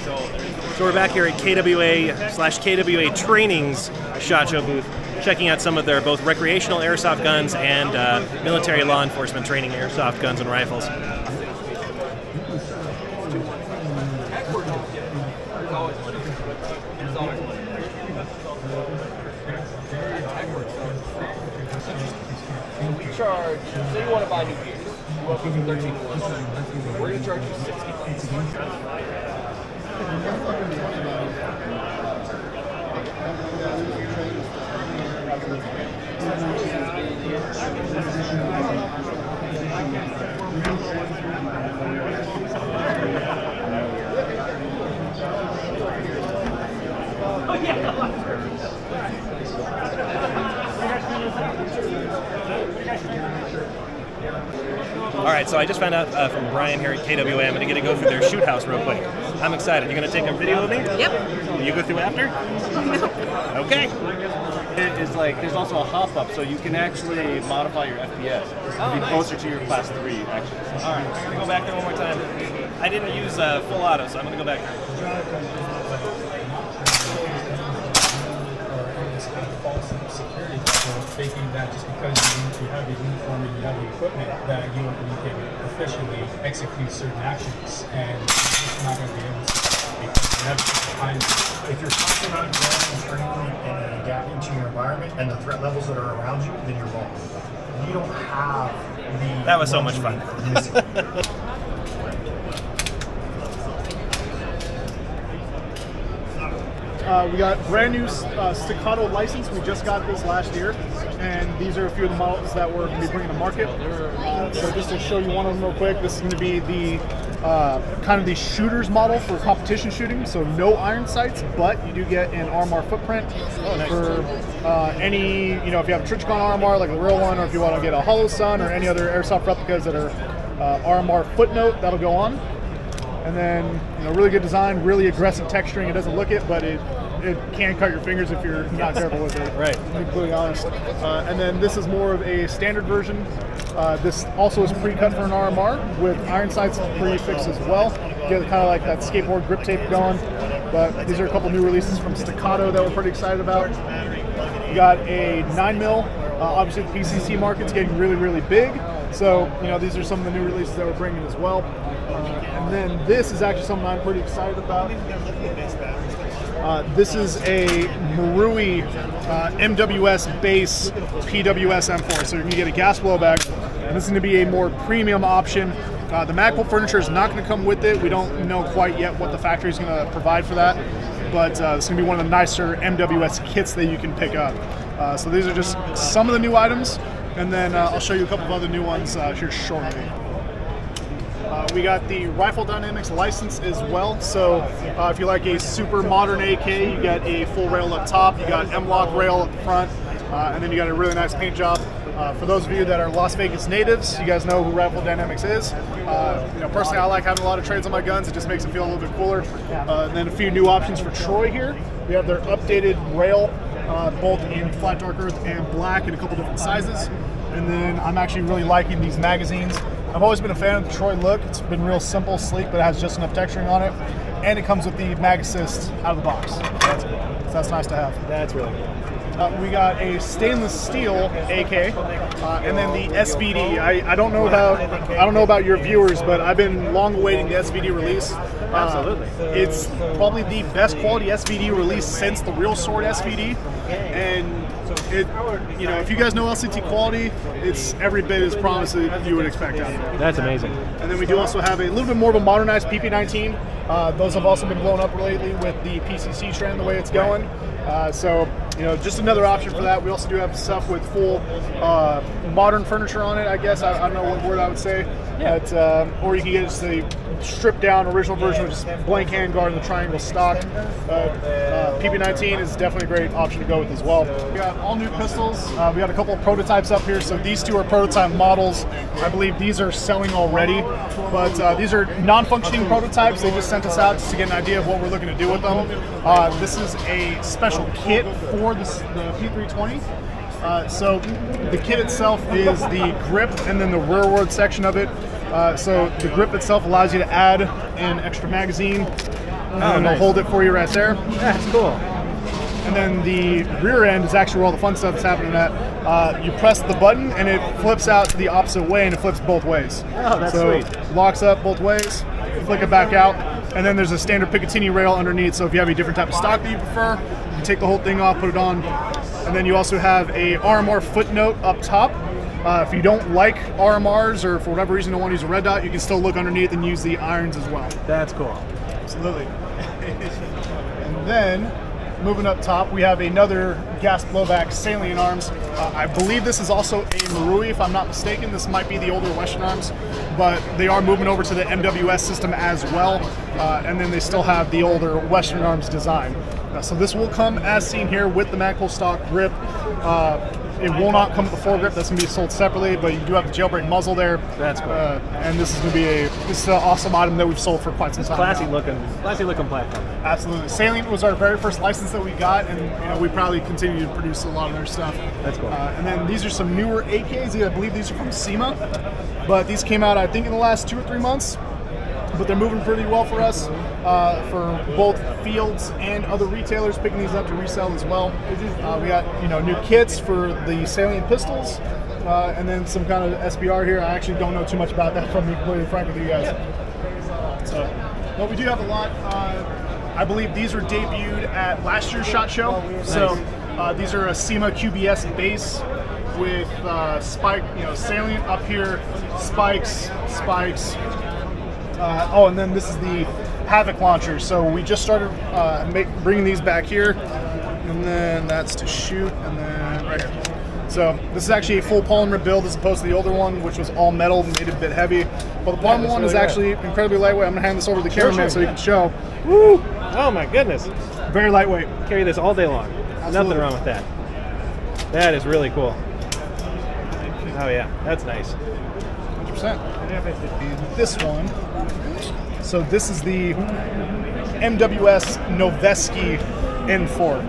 So we're back here at KWA/KWA Training's SHOT Show booth, checking out some of their both recreational airsoft guns and military law enforcement training airsoft guns and rifles. We charge, say you want to buy new gear, you want to go from 13 to 1, we're going to charge you 60 bucks. Alright, so I just found out from Brian here at KWA, I'm going to go through their shoot house real quick. I'm excited. You're going to take a video of me? Yep. Will you go through after? No. Okay. It is like, there's also a hop-up, so you can actually modify your FPS to be closer to your Class 3 actions. Alright, I'm going to go back there one more time. I didn't use full auto, so I'm going to go back there. Thinking that just because you have the uniform and you have the equipment that you can efficiently execute certain actions, and you're not going to be able to because you have time. If you're talking about growing and turning and adapting to your environment and the threat levels that are around you, then you're wrong. You don't have the... That was so much fun. We got brand new Staccato license. We just got this last year, and these are a few of the models that we're going to be bringing to market. So just to show you one of them real quick, this is going to be the kind of the shooter's model for competition shooting. So no iron sights, but you do get an RMR footprint for any, if you have a Trichcon RMR like the real one, or if you want to get a Hollow Sun or any other airsoft replicas that are RMR footnote, that'll go on. And then, really good design, really aggressive texturing. It doesn't look it, but it can cut your fingers if you're not careful with it. Right. To be completely honest. And then this is more of a standard version. This also is pre-cut for an RMR with iron sights pre-fixed as well. Get kind of like that skateboard grip tape going. But these are a couple new releases from Staccato that we're pretty excited about. We got a 9mm. Obviously, the PCC market's getting really, really big. So, these are some of the new releases that we're bringing as well. And then this is actually something I'm pretty excited about. This is a Marui MWS base PWS M4. So you're going to get a gas blowback, and this is going to be a more premium option. The Magpul furniture is not going to come with it. We don't know quite yet what the factory is going to provide for that, but it's going to be one of the nicer MWS kits that you can pick up. So these are just some of the new items, and then I'll show you a couple of other new ones here shortly. We got the Rifle Dynamics license as well. So if you like a super modern AK, you got a full rail up top, you got M-LOK rail at the front, and then you got a really nice paint job. For those of you that are Las Vegas natives, you guys know who Rifle Dynamics is. Personally, I like having a lot of trades on my guns. It just makes them feel a little bit cooler. And then a few new options for Troy here. We have their updated rail, both in flat dark earth and black in a couple different sizes. And then I'm actually really liking these magazines. I've always been a fan of the Troy look. It's been real simple, sleek, but it has just enough texturing on it. And it comes with the mag assist out of the box. So that's nice to have. That's really cool. We got a stainless steel AK, and then the SVD. I don't know about your viewers, but I've been long awaiting the SVD release. Absolutely. It's probably the best quality SVD release since the Real Sword SVD, and if you guys know LCT quality, it's every bit as promised that you would expect out of it. That's amazing. And then we do also have a little bit more of a modernized PP19. Those have also been blown up lately with the PCC trend, the way it's going. So just another option for that. We also do have stuff with full modern furniture on it, I guess. I don't know what word I would say. Yeah. But, or you can get just the stripped down original version with just blank handguard and the triangle stock. PP19 is definitely a great option to go with as well. We got all new pistols. We got a couple of prototypes up here. So these two are prototype models. I believe these are selling already, but these are non-functioning prototypes. They just sent us out just to get an idea of what we're looking to do with them. This is a special kit for the P320. So the kit itself is the grip and then the rearward section of it. So the grip itself allows you to add an extra magazine. and they'll hold it for you right there. That's cool. And then the rear end is actually where all the fun stuff is happening at. You press the button and it flips out to the opposite way, and it flips both ways. Oh, that's so sweet. Locks up both ways, flick it back out, and then there's a standard Picatinny rail underneath, so if you have a different type of stock that you prefer, you take the whole thing off, put it on. And then you also have a RMR footnote up top. If you don't like RMRs, or for whatever reason don't want to use a red dot, you can still look underneath and use the irons as well. That's cool. Absolutely. And then, moving up top, we have another gas blowback salient arms. I believe this is also a Marui, if I'm not mistaken. This might be the older Western arms, but they are moving over to the MWS system as well. And then they still have the older Western arms design. So this will come as seen here with the Magpul stock grip. It will not come with the foregrip. That's going to be sold separately, but you do have the jailbreak muzzle there. That's cool. And this is going to be an awesome item that we've sold for quite some time. Classy now. looking platform. Absolutely. Salient was our very first license that we got, and we probably continue to produce a lot of their stuff. That's cool. And then these are some newer AKs. I believe these are from SEMA, but these came out, I think, in the last 2 or 3 months. But they're moving pretty well for us, for both fields and other retailers picking these up to resell as well. We got new kits for the salient pistols, and then some kind of SBR here. I actually don't know too much about that, if I'm being completely frank with you guys. So, but we do have a lot. I believe these were debuted at last year's SHOT Show. Nice. So these are a SEMA QBS base with spike, salient up here, spikes. And then this is the Havoc launcher. So we just started bringing these back here, and then that's to shoot, and then right here. So this is actually a full polymer build as opposed to the older one, which was all metal and made it a bit heavy. But the polymer one is actually incredibly lightweight. I'm gonna hand this over to the cameraman so you can show. Woo! Oh my goodness. Very lightweight. Carry this all day long. Absolutely. Nothing wrong with that. That is really cool. Oh yeah, that's nice. 100%. This one. So this is the MWS Noveski N4.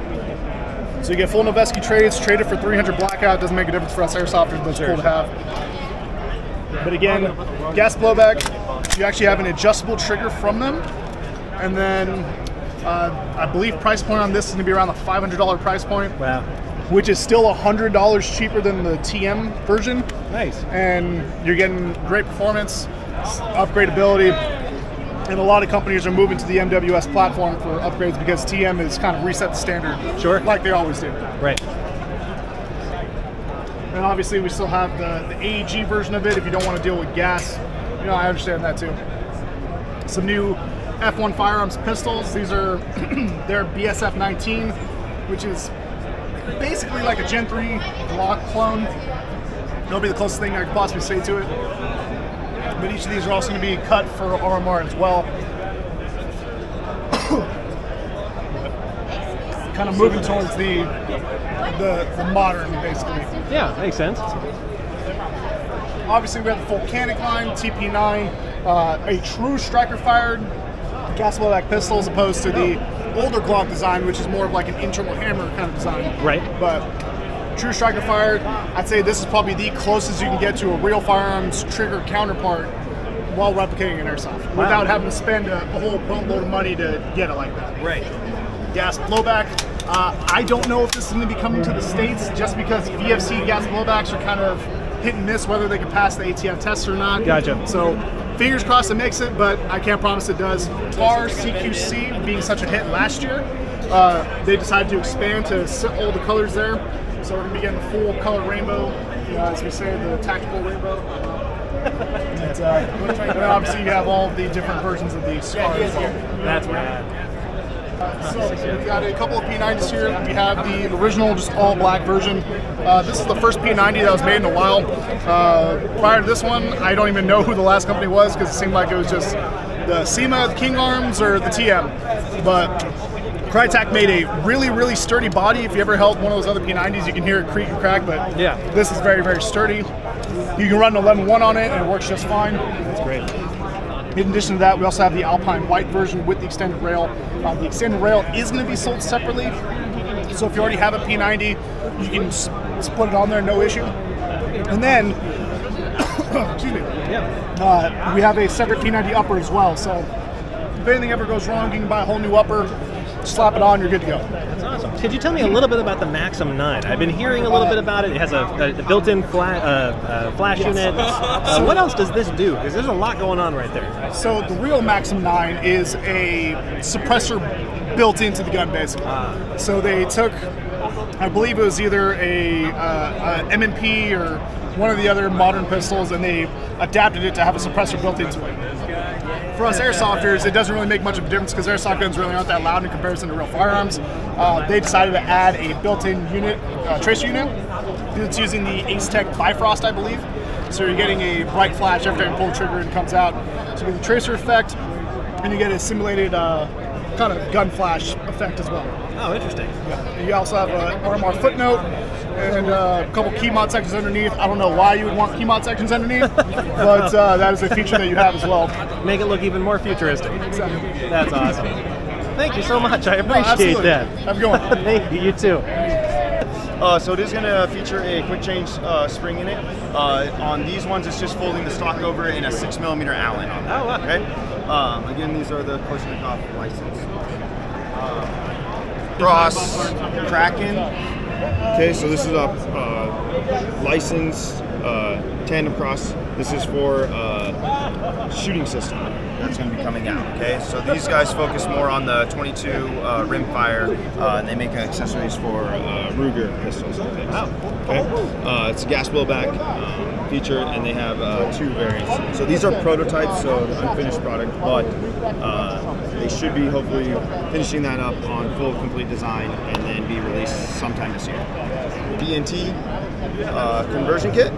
So you get full Noveski trades, traded for 300 blackout. Doesn't make a difference for us airsofters, but it's cool to have. But again, gas blowback. You actually have an adjustable trigger from them, and then I believe price point on this is going to be around the $500 price point. Wow. Which is still $100 cheaper than the TM version. Nice. And you're getting great performance, upgradability, and a lot of companies are moving to the MWS platform for upgrades because TM has kind of reset the standard. Sure. Like they always do. Right. And obviously we still have the AEG version of it if you don't want to deal with gas. I understand that too. Some new F1 firearms pistols. These are their BSF 19, which is basically like a Gen 3 Glock clone. That'll be the closest thing I could possibly say to it. But each of these are also going to be cut for RMR as well. Kind of moving towards the modern, basically. Yeah, makes sense. Obviously, we have the full Canic line, TP9, a true striker-fired gas blowback pistol as opposed to the older Glock design, which is more of like an internal hammer kind of design. Right. But true striker fired, I'd say this is probably the closest you can get to a real firearms trigger counterpart while replicating an airsoft, without having to spend a whole boatload of money to get it like that. Right. Gas blowback. I don't know if this is going to be coming to the States just because VFC gas blowbacks are kind of hit and miss whether they can pass the ATF test or not. Gotcha. So fingers crossed it makes it, but I can't promise it does. TAR CQC being such a hit last year, they decided to expand to all the colors there. So we're going to be getting the full color rainbow, as we say, the tactical rainbow. And then obviously you have all the different versions of the SCAR as well. That's rad. So we've got a couple of P90s here. We have the original, just all black version. This is the first P90 that was made in a while. Prior to this one, I don't even know who the last company was because it seemed like it was just the SEMA, the King Arms, or the TM. But Crytek made a really, really sturdy body. If you ever held one of those other P90s, you can hear it creak and crack, but yeah, this is very, very sturdy. You can run an 11.1 on it and it works just fine. That's great. In addition to that, we also have the Alpine White version with the extended rail. The extended rail is going to be sold separately, so if you already have a P90, you can split it on there, no issue. And then, excuse me, we have a separate P90 upper as well. So If anything ever goes wrong, you can buy a whole new upper, slap it on, you're good to go. That's awesome. Could you tell me a little bit about the Maxim 9? I've been hearing a little bit about it. It has a built-in flash unit. What else does this do? Because there's a lot going on right there. So the real Maxim 9 is a suppressor built into the gun, basically. So they took, I believe it was either a M&P or one of the other modern pistols, and they adapted it to have a suppressor built into it. For us airsofters, it doesn't really make much of a difference because airsoft guns really aren't that loud in comparison to real firearms. They decided to add a built-in unit, tracer unit. It's using the Ace Tech Bifrost, I believe. So you're getting a bright flash every time you pull the trigger and it comes out. So you get the tracer effect, and you get a simulated kind of gun flash effect as well. Oh, interesting. Yeah. You also have an RMR footnote and a couple key mod sections underneath. I don't know why you would want key mod sections underneath, but that is a feature that you have as well. Make it look even more futuristic. Exactly. That's awesome. Thank you so much. I appreciate that. Have a good one. Thank you. You too. So it is going to feature a quick change spring in it. On these ones, it's just folding the stock over and a 6mm Allen on that. Oh, wow. Okay. Again, these are the Koshnikov license. Cross Kraken. Okay, so this is a licensed tandem cross. This is for shooting system that's going to be coming out. Okay, so these guys focus more on the 22 rimfire, and they make accessories for Ruger pistols and things. Okay, it's a gas blowback featured, and they have 2 variants. So these are prototypes, so the unfinished product, but they should be hopefully finishing that up on full complete design and then be released sometime this year. BNT conversion kit.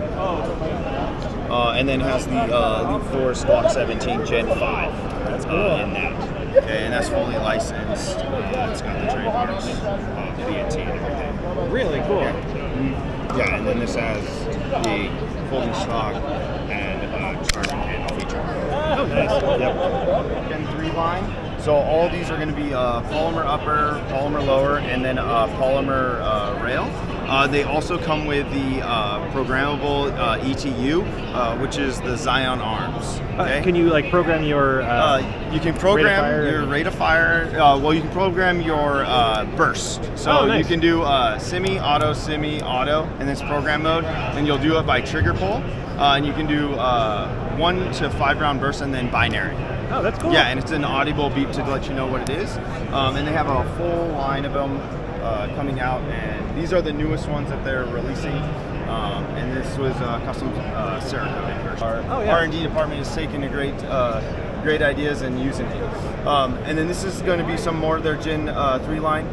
And then has the Elite Force Glock 17 Gen 5 That's cool. in that. Okay, and that's fully licensed. It's got the trademarks of BNT and everything. Really cool. Yeah, and then this has the folding stock and charging handle feature. Oh, nice. Yep. Gen 3 line. So all these are going to be polymer upper, polymer lower, and then polymer rail. They also come with the programmable ETU, which is the Zion arms. Okay? Can you like program your? You can program rate of fire? your rate of fire. Well, you can program your burst. So nice. you can do semi-auto, and it's program mode, and you'll do it by trigger pull. And you can do 1 to 5 round bursts and then binary. Oh, that's cool. Yeah, and it's an audible beep to let you know what it is. And they have a full line of them coming out, and these are the newest ones that they're releasing. And this was a custom Cerakote version. Our R&D department is taking a great ideas and using it. And then this is going to be some more of their Gen 3 line.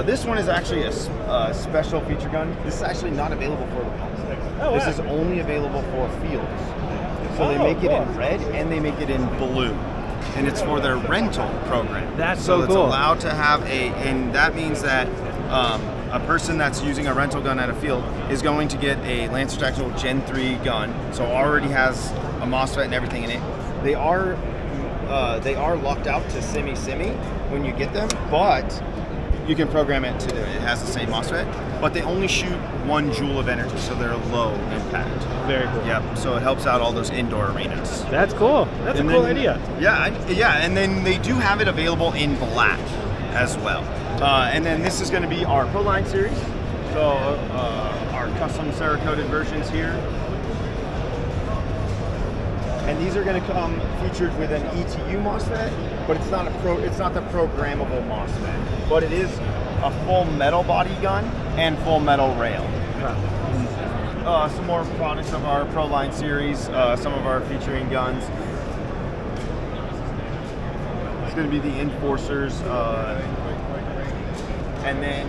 This one is actually a special feature gun. This is actually not available for the public. This is only available for fields. So they make it in red and they make it in blue. And it's for their rental program. That's so it's cool. allowed to have and that means that a person that's using a rental gun at a field is going to get a Lancer Tactical Gen 3 gun, so already has a MOSFET and everything in it. They are locked out to semi when you get them, but you can program it to it has the same MOSFET, but they only shoot 1 joule of energy, so they're low impact. Very cool. Yep. So it helps out all those indoor arenas. That's cool. That's a cool idea. Yeah, and then they do have it available in black as well. And then this is going to be our Pro Line series. So our custom Cerakoted versions here. And these are going to come featured with an ETU MOSFET, but it's not the programmable MOSFET, but it is a full metal body gun and full metal rail. Some more products of our Pro Line series, some of our featuring guns. It's going to be the Enforcers, and then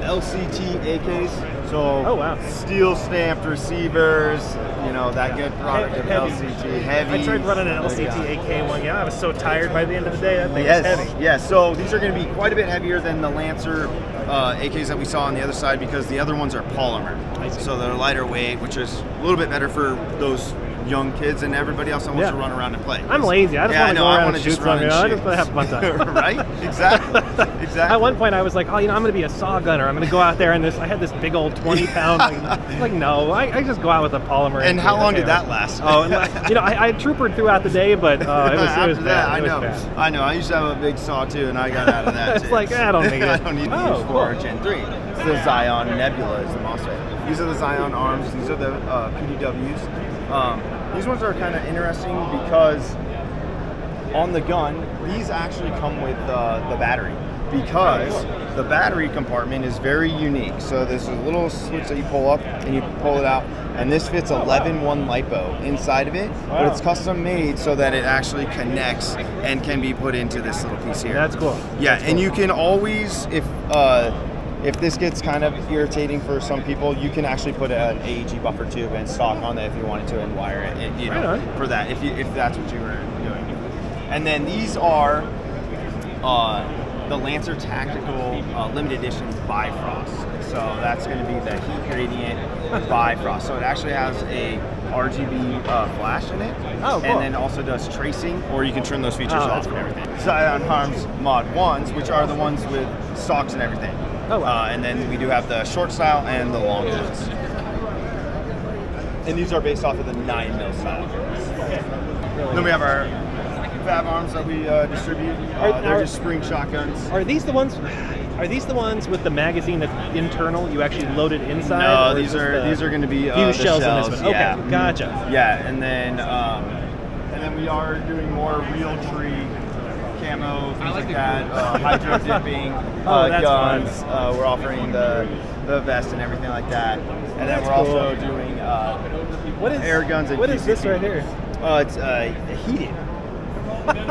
LCT AKs. So steel stamped receivers, that good product of LCT. Heavy. I tried running an LCT AK one. Yeah, I was so tired by the end of the day. That thing was heavy. Yes, so these are going to be quite a bit heavier than the Lancer AKs that we saw on the other side because the other ones are polymer. So they're lighter weight, which is a little bit better for those young kids and everybody else that wants to run around and play. I'm lazy. I just want to go around and shoot something. I just want to have a fun time. Right? Exactly. Exactly. At one point, I was like, oh, I'm going to be a saw gunner. I'm going to go out there and I had this big old 20-pound. Like, no, I just go out with a polymer. And how long did that last? Oh, I troopered throughough the day, but it was bad. I know. I know. I used to have a big saw too, and I got out of that. It's like, I don't need it. I don't need to use for Gen 3. It's the Zion Nebula is the MOSFET. These are the Zion arms. These are the PDWs. These ones are kind of interesting because on the gun, these actually come with the battery, because the battery compartment is very unique. So there's a little switch that you pull up and you pull it out, and this fits 11-1 LiPo inside of it, but it's custom made so that it actually connects and can be put into this little piece here. That's cool. Yeah, and you can always, if this gets kind of irritating for some people, you can actually put an AEG buffer tube and stock on there if you wanted to, and wire it, and, for that, if that's what you were doing. And then these are the Lancer Tactical Limited Edition Bifrost. So that's going to be the heat gradient Bifrost. So it actually has a RGB flash in it, and then also does tracing, or you can turn those features off and everything. Zion Harms Mod 1s, which are the ones with stocks and everything. Oh, wow. And then we do have the short style and the long ones. And these are based off of the 9mm style. Then we have our Fab arms that we distribute. They're just spring shotguns. Are these the ones? Are these the ones with the magazine that's internal? You actually load it inside? No, these are going to be fused shells in this one. Yeah. Okay, gotcha. Yeah, and then we are doing more real tree camo, things like that. Hydro dipping guns. We're offering the vest and everything like that. And then we're also doing air guns. And what is this right here? It's heated.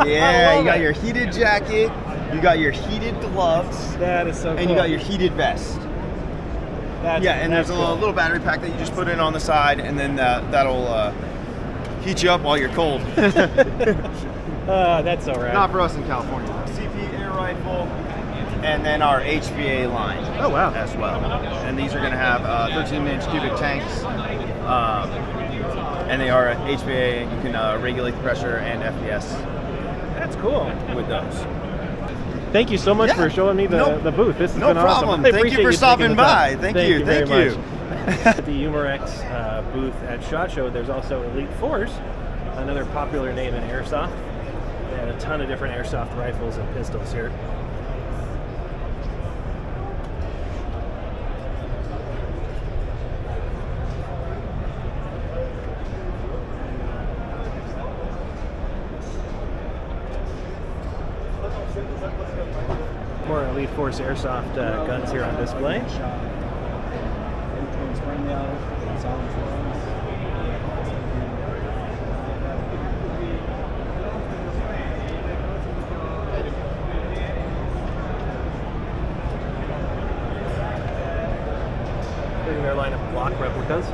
Yeah, you got your heated jacket, you got your heated gloves. That is so cool. And you got your heated vest. And there's a little battery pack that you just put in on the side, and then that'll heat you up while you're cold. That's so rad. Not for us in California. CP air rifle, and then our HVA line. Oh, wow. As well. And these are going to have 13-inch cubic tanks. And they are HVA, and you can regulate the pressure and FPS. That's cool. With those. Thank you so much for showing me the booth. This has been awesome. No problem. Thank you for stopping by. Thank you very much. At the Umarex booth at SHOT Show, there's also Elite Force, another popular name in Airsoft. They have a ton of different Airsoft rifles and pistols here. More Elite Force Airsoft guns here on display. Including their line of block replicas.